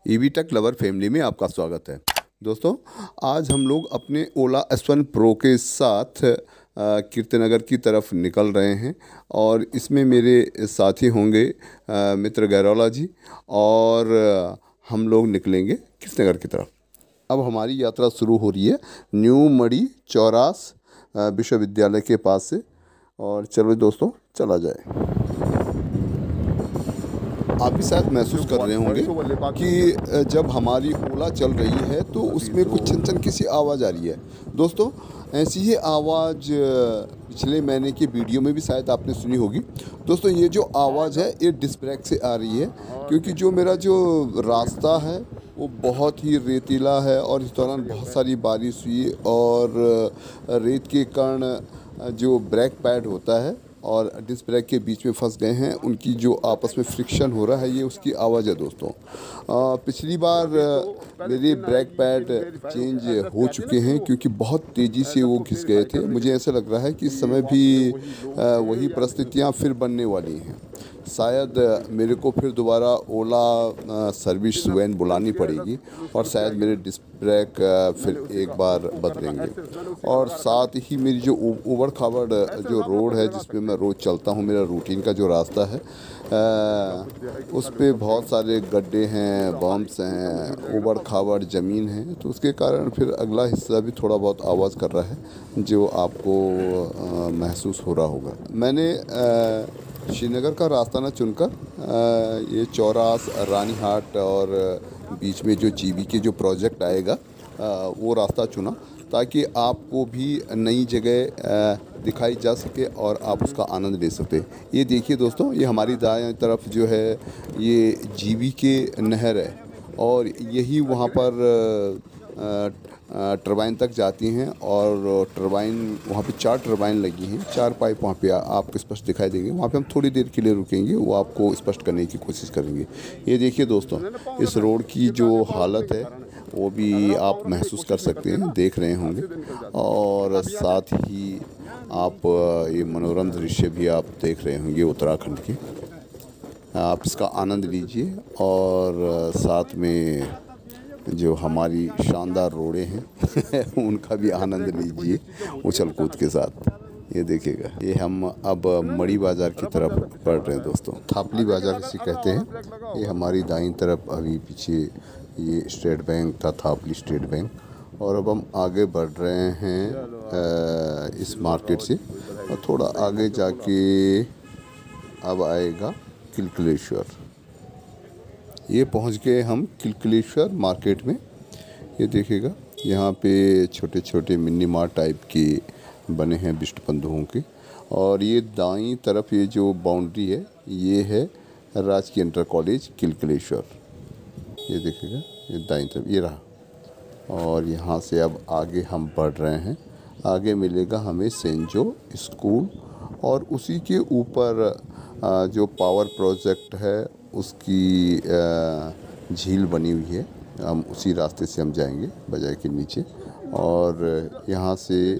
EV take lover family में आपका स्वागत है। दोस्तों, आज हम लोग अपने ओला S1 प्रो के साथ कीर्तिनगर की तरफ निकल रहे हैं और इसमें मेरे साथी होंगे मित्र गैरोला जी और हम लोग निकलेंगे कीर्तिनगर की तरफ। अब हमारी यात्रा शुरू हो रही है न्यू मड़ी चौरास विश्वविद्यालय के पास से। और चलो दोस्तों, चला जाए। आप भी शायद महसूस कर रहे होंगे कि जब हमारी ओला चल रही है तो उसमें कुछ छन छन की सी आवाज़ आ रही है। दोस्तों, ऐसी ही आवाज़ पिछले महीने की वीडियो में भी शायद आपने सुनी होगी। दोस्तों, ये जो आवाज़ है ये डिस्क ब्रेक से आ रही है, क्योंकि जो मेरा जो रास्ता है वो बहुत ही रेतीला है और इस दौरान बहुत सारी बारिश हुई और रेत के कारण जो ब्रेक पैड होता है और डिस्क ब्रेक के बीच में फंस गए हैं, उनकी जो आपस में फ्रिक्शन हो रहा है, ये उसकी आवाज़ है। दोस्तों, पिछली बार मेरे ब्रेक पैड चेंज हो चुके हैं क्योंकि बहुत तेज़ी से वो घिस गए थे। मुझे ऐसा लग रहा है कि इस समय भी वही परिस्थितियाँ फिर बनने वाली हैं। शायद मेरे को फिर दोबारा ओला सर्विस वैन बुलानी पड़ेगी और शायद मेरे डिस्क ब्रेक फिर एक बार बदलेंगे। और साथ ही मेरी जो उबड़ खाबड़ जो रोड है जिस पे मैं रोज़ चलता हूँ, मेरा रूटीन का जो रास्ता है, उस पे बहुत सारे गड्ढे हैं, बम्प्स हैं, उबड़ खाबड़ ज़मीन है, तो उसके कारण फिर अगला हिस्सा भी थोड़ा बहुत आवाज़ कर रहा है जो आपको महसूस हो रहा होगा। मैंने श्रीनगर का रास्ता न चुनकर ये चौरास, रानीहाट और बीच में जो जीबी के जो प्रोजेक्ट आएगा वो रास्ता चुना, ताकि आपको भी नई जगह दिखाई जा सके और आप उसका आनंद ले सकते। ये देखिए दोस्तों, ये हमारी दाएं तरफ जो है ये जीबी के नहर है और यही वहाँ पर टरबाइन तक जाती हैं और टरबाइन वहाँ पे 4 टरबाइन लगी हैं, 4 पाइप वहाँ पे आपको स्पष्ट दिखाई देंगे। वहाँ पे हम थोड़ी देर के लिए रुकेंगे, वो आपको स्पष्ट करने की कोशिश करेंगे। ये देखिए दोस्तों, इस रोड की जो हालत है वो भी आप महसूस कर सकते हैं, देख रहे होंगे। और साथ ही आप ये मनोरम दृश्य भी आप देख रहे होंगे उत्तराखंड के। आप इसका आनंद लीजिए और साथ में जो हमारी शानदार रोडें हैं उनका भी आनंद लीजिए उछल कूद के साथ। ये देखिएगा, ये हम अब मड़ी बाज़ार की तरफ बढ़ रहे हैं दोस्तों। थापली बाज़ार इसे कहते हैं। ये हमारी दाईं तरफ अभी पीछे ये स्टेट बैंक था, थापली स्टेट बैंक। और अब हम आगे बढ़ रहे हैं इस मार्केट से और थोड़ा आगे जाके अब आएगा किलकलेश्वर। ये पहुंच गए हम किलकलेश्वर मार्केट में। ये देखिएगा, यहाँ पे छोटे छोटे मिनी मार्ट टाइप के बने हैं बिष्ट बंधुओं के। और ये दाईं तरफ ये जो बाउंड्री है ये है राजकीय इंटर कॉलेज किलकलेश्वर। ये देखिएगा, ये दाईं तरफ ये रहा। और यहाँ से अब आगे हम बढ़ रहे हैं। आगे मिलेगा हमें सेंट जो स्कूल और उसी के ऊपर जो पावर प्रोजेक्ट है उसकी झील बनी हुई है। हम उसी रास्ते से हम जाएंगे बाजार के नीचे। और यहाँ से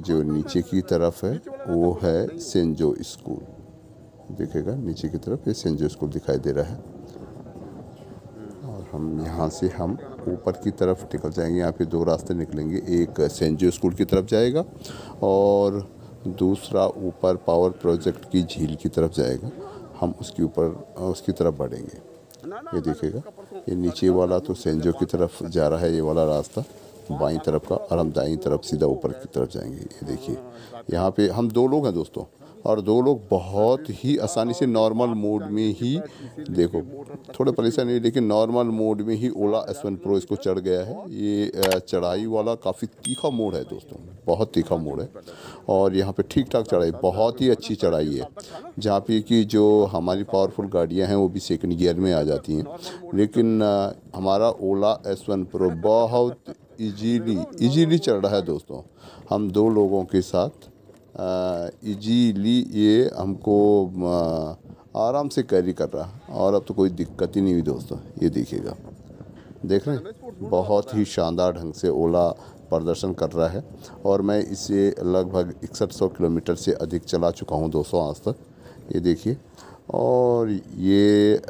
जो नीचे की तरफ है वो है सेंट जो स्कूल। देखिएगा, नीचे की तरफ ये सेंट जो स्कूल दिखाई दे रहा है। और हम यहाँ से हम ऊपर की तरफ निकल जाएंगे। यहाँ पे 2 रास्ते निकलेंगे, एक सेंट जो स्कूल की तरफ जाएगा और दूसरा ऊपर पावर प्रोजेक्ट की झील की तरफ जाएगा। हम उसके ऊपर उसकी तरफ बढ़ेंगे। ये देखिएगा, ये नीचे वाला तो सेंट जो की तरफ जा रहा है, ये वाला रास्ता बाईं तरफ का, और हम दाईं तरफ सीधा ऊपर की तरफ जाएंगे। ये देखिए, यहाँ पे हम 2 लोग हैं दोस्तों, और 2 लोग बहुत ही आसानी से नॉर्मल मोड में ही, देखो थोड़े परेशान नहीं, लेकिन नॉर्मल मोड में ही ओला S1 प्रो इसको चढ़ गया है। ये चढ़ाई वाला काफ़ी तीखा मोड़ है दोस्तों, बहुत तीखा मोड़ है। और यहाँ पे ठीक ठाक चढ़ाई, बहुत ही अच्छी चढ़ाई है, जहाँ पे कि जो हमारी पावरफुल गाड़ियाँ हैं वो भी सेकंड गियर में आ जाती हैं। लेकिन हमारा ओला S1 प्रो बहुत इजीली चढ़ रहा है दोस्तों। हम 2 लोगों के साथ इजीली ये हमको आराम से कैरी कर रहा है और अब तो कोई दिक्कत ही नहीं हुई दोस्तों। ये देखिएगा, देख रहे हैं, बहुत ही शानदार ढंग से ओला प्रदर्शन कर रहा है। और मैं इसे लगभग 6100 किलोमीटर से अधिक चला चुका हूँ दोस्तों आज तक। ये देखिए, और ये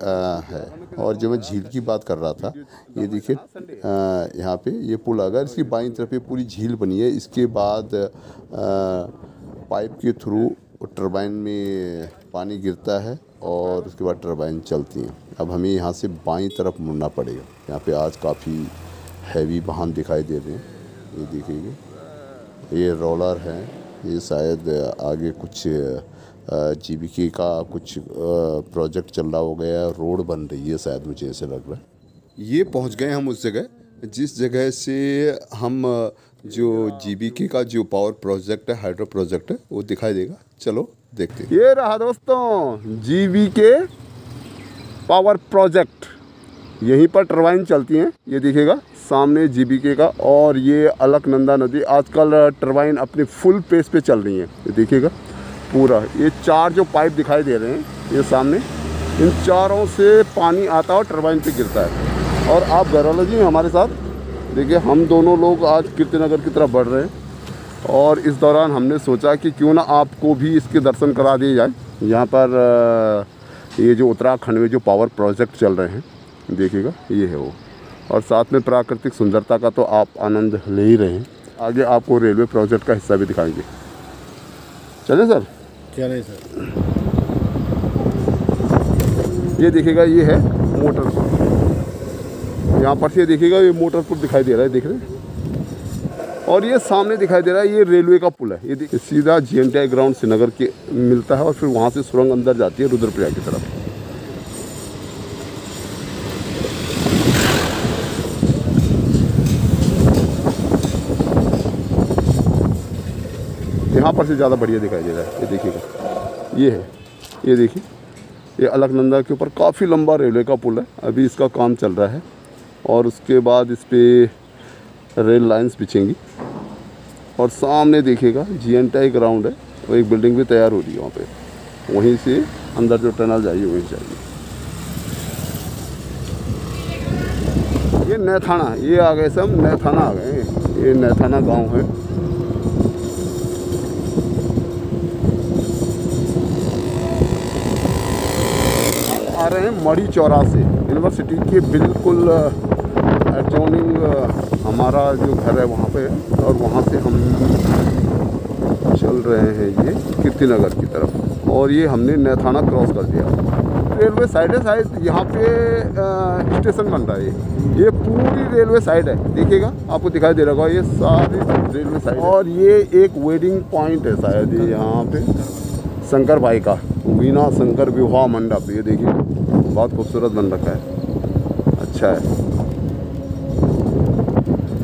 है। और जो मैं झील की बात कर रहा था, ये देखिए यहाँ पे ये पुल अगर इसकी बाईं तरफ ये पूरी झील बनी है। इसके बाद पाइप के थ्रू टरबाइन में पानी गिरता है और उसके बाद टरबाइन चलती हैं। अब हमें यहाँ से बाईं तरफ मुड़ना पड़ेगा। यहाँ पे आज काफ़ी हैवी वाहन दिखाई दे रहे हैं, ये देखिए। ये रोलर है, ये शायद आगे कुछ जीवीके का कुछ प्रोजेक्ट चल रहा हो गया, रोड बन रही है शायद, मुझे ऐसे लग रहा है। ये पहुंच गए हम उस जगह जिस जगह से हम जो जीवीके का जो पावर प्रोजेक्ट है, हाइड्रो प्रोजेक्ट है, वो दिखाई देगा। चलो देखते हैं। ये रहा दोस्तों जीवीके पावर प्रोजेक्ट। यहीं पर टरबाइन चलती हैं, ये दिखेगा सामने जीवीके का। और ये अलकनंदा नदी आजकल टरबाइन अपने फुल पेस पे चल रही है, ये देखिएगा पूरा। ये 4 जो पाइप दिखाई दे रहे हैं ये सामने, इन चारों से पानी आता है और टरबाइन पे गिरता है। और आप गौरव जी हमारे साथ देखिए, हम दोनों लोग आज कीर्तिनगर की तरफ बढ़ रहे हैं। और इस दौरान हमने सोचा कि क्यों ना आपको भी इसके दर्शन करा दिए जाए। यहाँ पर ये जो उत्तराखंड में जो पावर प्रोजेक्ट चल रहे हैं, देखिएगा ये है वो। और साथ में प्राकृतिक सुंदरता का तो आप आनंद ले ही रहे हैं। आगे आपको रेलवे प्रोजेक्ट का हिस्सा भी दिखाएंगे। चलें सर? चले सर। ये देखिएगा, ये है मोटर पुल। यहाँ पर से देखिएगा, ये मोटर पुल दिखाई दे रहा है, देख रहे हैं। और ये सामने दिखाई दे रहा है, ये रेलवे का पुल है। ये देखिए सीधा GNTI ग्राउंड श्रीनगर के मिलता है और फिर वहाँ से सुरंग अंदर जाती है रुद्रप्रयाग की तरफ। यहाँ पर से ज़्यादा बढ़िया दिखाई दे रहा है, ये देखिएगा। ये है, ये देखिए, ये अलकनंदा के ऊपर काफ़ी लंबा रेलवे का पुल है। अभी इसका काम चल रहा है और उसके बाद इस पर रेल लाइंस बिछेंगी। और सामने देखिएगा GNTI ग्राउंड है, वो एक बिल्डिंग भी तैयार हो रही है वहाँ पे। वहीं से अंदर जो टनल जाइए वहीं जाइए। ये नैथाना, ये आ गए सब नैथाना आ गए। ये नैथाना गांव है। आ रहे हैं मढ़ी चौरा से, यूनिवर्सिटी के बिल्कुल एडजॉइनिंग हमारा जो घर है वहाँ पे है। और वहाँ से हम चल रहे हैं ये कीर्तिनगर की तरफ। और ये हमने नैथाना क्रॉस कर दिया। रेलवे साइड है, शायद यहाँ पे स्टेशन बन रहा है। ये पूरी रेलवे साइड है, देखिएगा आपको दिखाई दे रहा होगा, ये सारी रेलवे साइड। और ये एक वेडिंग पॉइंट है शायद ये यहाँ पे शंकर भाई का, वीणा शंकर विवाह मंडप। ये देखिए बहुत खूबसूरत बन रखा है, अच्छा है।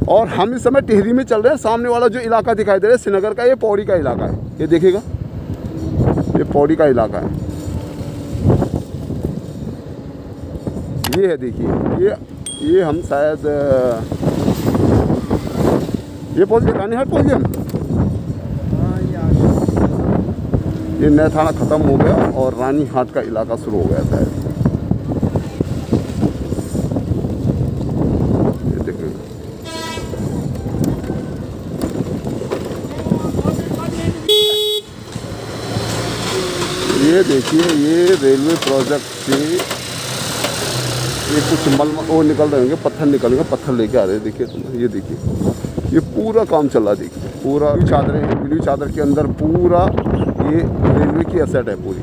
और हम इस समय टिहरी में चल रहे हैं। सामने वाला जो इलाका दिखाई दे रहा है श्रीनगर का, ये पौड़ी का इलाका है। ये देखिएगा, ये पौड़ी का इलाका है। ये है देखिए, ये हम शायद ये पहुँच गए, रानीहाट पहुँच गए हम। ये नैथाना ख़त्म हो गया और रानीहाट का इलाका शुरू हो गया शायद। ये देखिए, ये देखिए, ये रेलवे प्रोजेक्ट से ये कुछ वो निकल रहे होंगे, पत्थर निकलेंगे, पत्थर लेके आ रहे हैं। देखिए तुम, ये देखिए, ये पूरा काम चल रहा है। देखिए पूरा चादरें हैं, ब्लू चादर के अंदर पूरा ये रेलवे की एसेट है, पूरी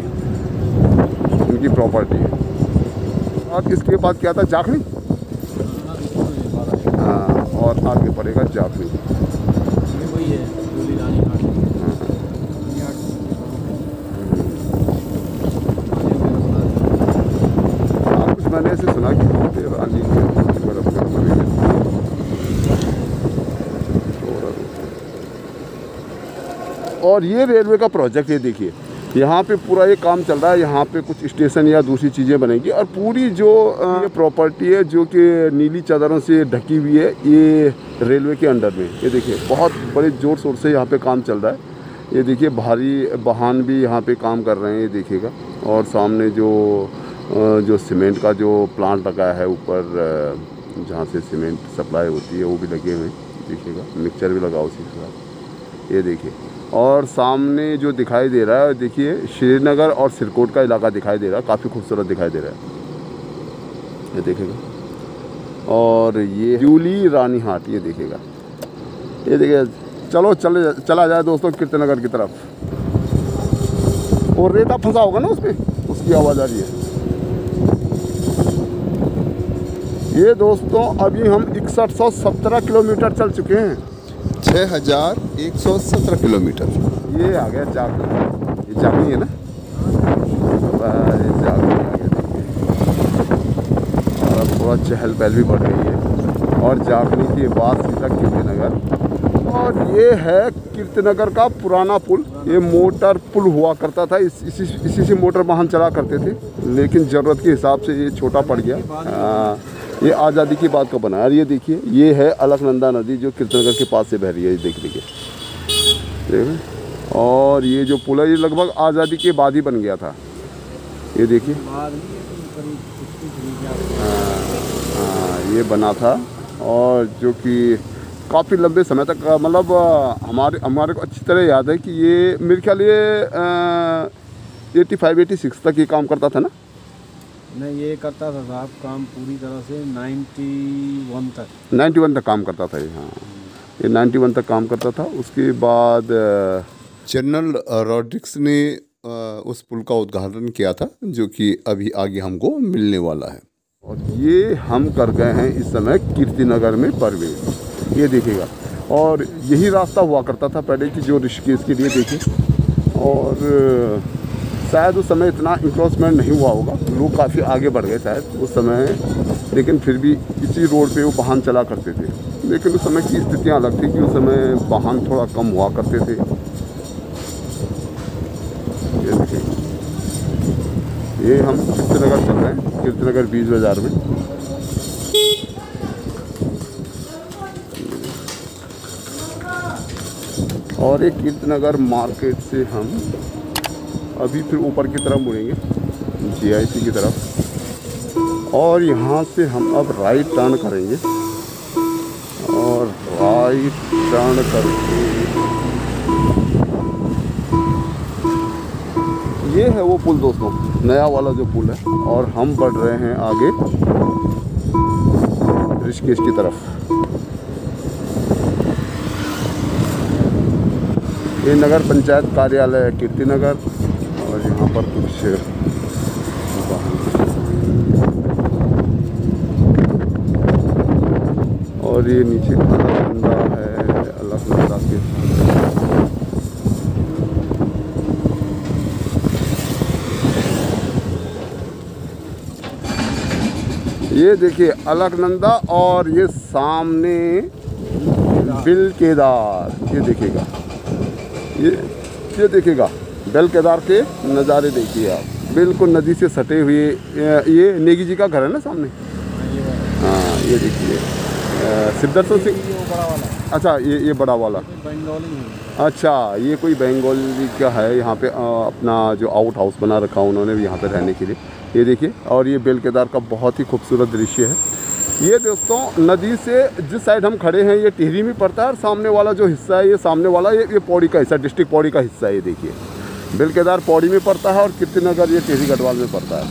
उनकी प्रॉपर्टी है। और इसके बाद क्या था, जाखनी। हाँ, और आगे पड़ेगा जाखनी। कुछ मैंने ऐसे सुना कि रानी और ये रेलवे का प्रोजेक्ट, ये देखिए यहाँ पे पूरा ये काम चल रहा है। यहाँ पे कुछ स्टेशन या दूसरी चीज़ें बनेंगी और पूरी जो ये प्रॉपर्टी है जो कि नीली चादरों से ढकी हुई है, ये रेलवे के अंडर में। ये देखिए बहुत बड़े ज़ोर शोर से यहाँ पे काम चल रहा है। ये देखिए भारी वाहन भी यहाँ पे काम कर रहे हैं, ये देखिएगा। और सामने जो सीमेंट का जो प्लांट लगा है ऊपर, जहाँ से सीमेंट सप्लाई होती है, वो भी लगे हुए हैं, देखिएगा। मिक्सचर भी लगा उसी के साथ। ये देखिए। और सामने जो दिखाई दे रहा है देखिए, श्रीनगर और सिरकोट का इलाका दिखाई दे रहा है, काफ़ी खूबसूरत दिखाई दे रहा है, ये देखिएगा। और ये जूली रानी हाट, ये देखिएगा, ये देखिए। चलो चला जाए दोस्तों कीर्तिनगर की तरफ। और रेता फंसा होगा ना उसमें, उसकी आवाज़ आ रही है। ये दोस्तों अभी हम 6117 किलोमीटर चल चुके हैं। 6117 किलोमीटर। ये आ गया जागनी, ये जागनी है ना, ये जागनी आ गया देखिए। और अब थोड़ा चहल पहल भी बढ़ गई है। और जागनी के बाद सीधा कीर्तिनगर। और ये है कीर्तिनगर का पुराना पुल। ये मोटर पुल हुआ करता था, इसी से मोटर वाहन चला करते थे, लेकिन ज़रूरत के हिसाब से ये छोटा पड़ गया। ये आज़ादी के बाद का बना है। और ये देखिए, ये है अलकनंदा नदी जो कीर्तिनगर के पास से बह रही है, ये देख लीजिए। और ये जो पुल है ये लगभग आज़ादी के बाद ही बन गया था, ये देखिए। ये बना था, और जो कि काफ़ी लंबे समय तक, मतलब हमारे को अच्छी तरह याद है कि ये मेरे ख्याल ये 85-86 तक ये काम करता था ना। नहीं, ये करता था साहब काम पूरी तरह से 91 तक काम करता था ये। हाँ, ये 91 तक काम करता था। उसके बाद जनरल रॉड्रिक्स ने उस पुल का उद्घाटन किया था, जो कि अभी आगे हमको मिलने वाला है। और ये हम कर गए हैं इस समय कीर्तिनगर में प्रवेश, ये देखिएगा। और यही रास्ता हुआ करता था पहले की, जो ऋषिकेश के लिए देखिए। और शायद उस समय इतना इंक्रोचमेंट नहीं हुआ होगा, लोग काफ़ी आगे बढ़ गए शायद उस समय, लेकिन फिर भी इसी रोड पे वो वाहन चला करते थे। लेकिन उस समय की स्थितियाँ अलग थी कि उस समय वाहन थोड़ा कम हुआ करते थे। ये देखिए, ये हम कीर्तिनगर चल रहे हैं, कीर्तिनगर बीच बाज़ार में। और एक कीर्तिनगर मार्केट से हम अभी फिर ऊपर की तरफ मुड़ेंगे, GIC की तरफ। और यहाँ से हम अब राइट टर्न करेंगे, और राइट टर्न करके ये है वो पुल दोस्तों, नया वाला जो पुल है। और हम बढ़ रहे हैं आगे ऋषिकेश की तरफ। ये नगर पंचायत कार्यालय है कीर्तिनगर। और यहाँ पर कुछ वाहन, और ये नीचे अलकनंदा है, अलकनंदा के ये देखिए अलकनंदा। और ये सामने बिल केदार, ये देखिएगा, ये देखिएगा बेल केदार के नज़ारे देखिए आप, बिल्कुल नदी से सटे हुए। ये नेगी जी का घर है ना सामने। हाँ, ये देखिए सिद्धर्शन सिंह। अच्छा, ये बड़ा वाला, अच्छा ये कोई बंगाली का है। यहाँ पे अपना जो आउट हाउस बना रखा उन्होंने भी यहाँ पे रहने के लिए, ये देखिए। और ये बेल केदार का बहुत ही खूबसूरत दृश्य है। ये दोस्तों नदी से जिस साइड हम खड़े हैं ये टिहरी में पड़ता है, और सामने वाला जो हिस्सा है, ये सामने वाला ये पौड़ी का हिस्सा, डिस्ट्रिक्ट पौड़ी का हिस्सा है। ये देखिए बेल केदार पौड़ी में पड़ता है, और कीर्तिनगर ये टिहरी गढ़वाल में पड़ता है,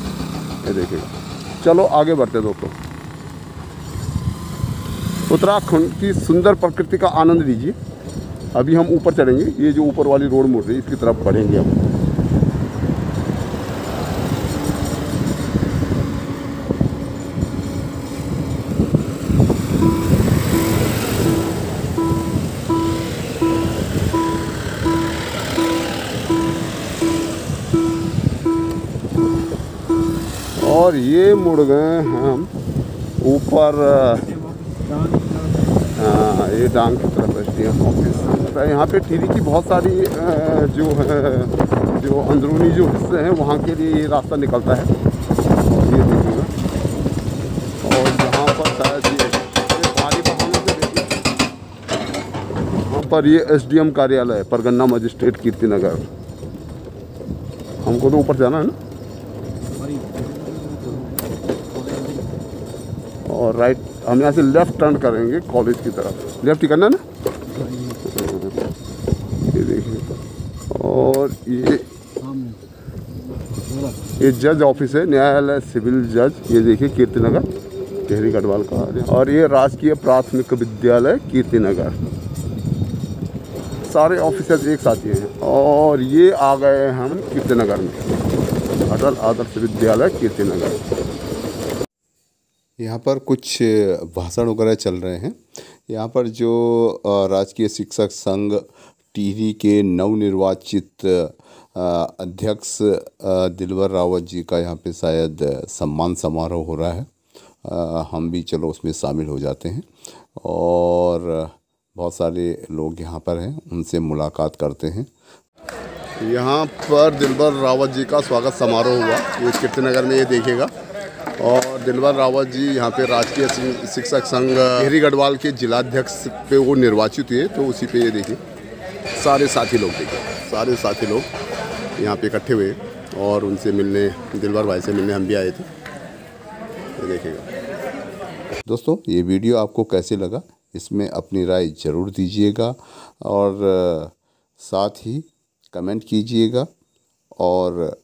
ये देखिएगा। चलो आगे बढ़ते दोस्तों। उत्तराखंड की सुंदर प्रकृति का आनंद लीजिए। अभी हम ऊपर चढ़ेंगे, ये जो ऊपर वाली रोड मुड़ रही है इसकी तरफ बढ़ेंगे हम। और ये मुड़ गए हैं हम ऊपर, हाँ ये डांग की तरफ SDM ऑफिस। यहाँ पे टिहरी की बहुत सारी जो अंदरूनी जो हिस्से हैं वहाँ के लिए ये रास्ता निकलता है, ये देखिएगा। और यहाँ पर शायद ये भारी वाहनों से देखिए, यहाँ पर ये SDM कार्यालय है, परगन्ना मजिस्ट्रेट कीर्तिनगर। हमको तो ऊपर जाना है ना। और राइट हम यहाँ से लेफ़्ट टर्न करेंगे कॉलेज की तरफ। लेफ़्ट ही करना है ना। ये जज ऑफिस है, न्यायालय सिविल जज। ये देखिए कीर्तिनगर, टिहरी गढ़वाल का। और ये राजकीय प्राथमिक विद्यालय कीर्तिनगर। सारे ऑफिसर्स एक साथ ही हैं। और ये आ गए हैं हम कीर्तिनगर में, अटल आदर्श विद्यालय कीर्तिनगर। यहाँ पर कुछ भाषण वगैरह चल रहे हैं। यहाँ पर जो राजकीय शिक्षक संघ टिहरी के नवनिर्वाचित अध्यक्ष दिलवर रावत जी का यहाँ पे शायद सम्मान समारोह हो रहा है। हम भी चलो उसमें शामिल हो जाते हैं। और बहुत सारे लोग यहाँ पर हैं, उनसे मुलाकात करते हैं। यहाँ पर दिलवर रावत जी का स्वागत समारोह हुआ, ये कीर्तिनगर में, ये देखिएगा। और दिलवर रावत जी यहाँ पे राजकीय शिक्षक संघ टिहरी गढ़वाल के जिलाध्यक्ष पे वो निर्वाचित हुए, तो उसी पे ये देखिए सारे साथी लोग, देखिए सारे साथी लोग यहाँ पे इकट्ठे हुए और उनसे मिलने, दिलवर भाई से मिलने हम भी आए थे। ये देखिएगा। दोस्तों, ये वीडियो आपको कैसे लगा, इसमें अपनी राय ज़रूर दीजिएगा और साथ ही कमेंट कीजिएगा। और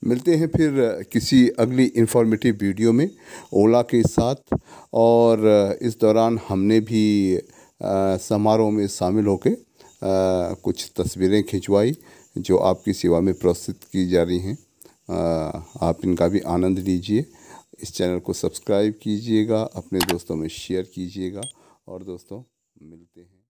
मिलते हैं फिर किसी अगली इन्फॉर्मेटिव वीडियो में ओला के साथ। और इस दौरान हमने भी समारोह में शामिल होकर कुछ तस्वीरें खिंचवाई जो आपकी सेवा में प्रस्तुत की जा रही हैं। आप इनका भी आनंद लीजिए। इस चैनल को सब्सक्राइब कीजिएगा, अपने दोस्तों में शेयर कीजिएगा। और दोस्तों, मिलते हैं।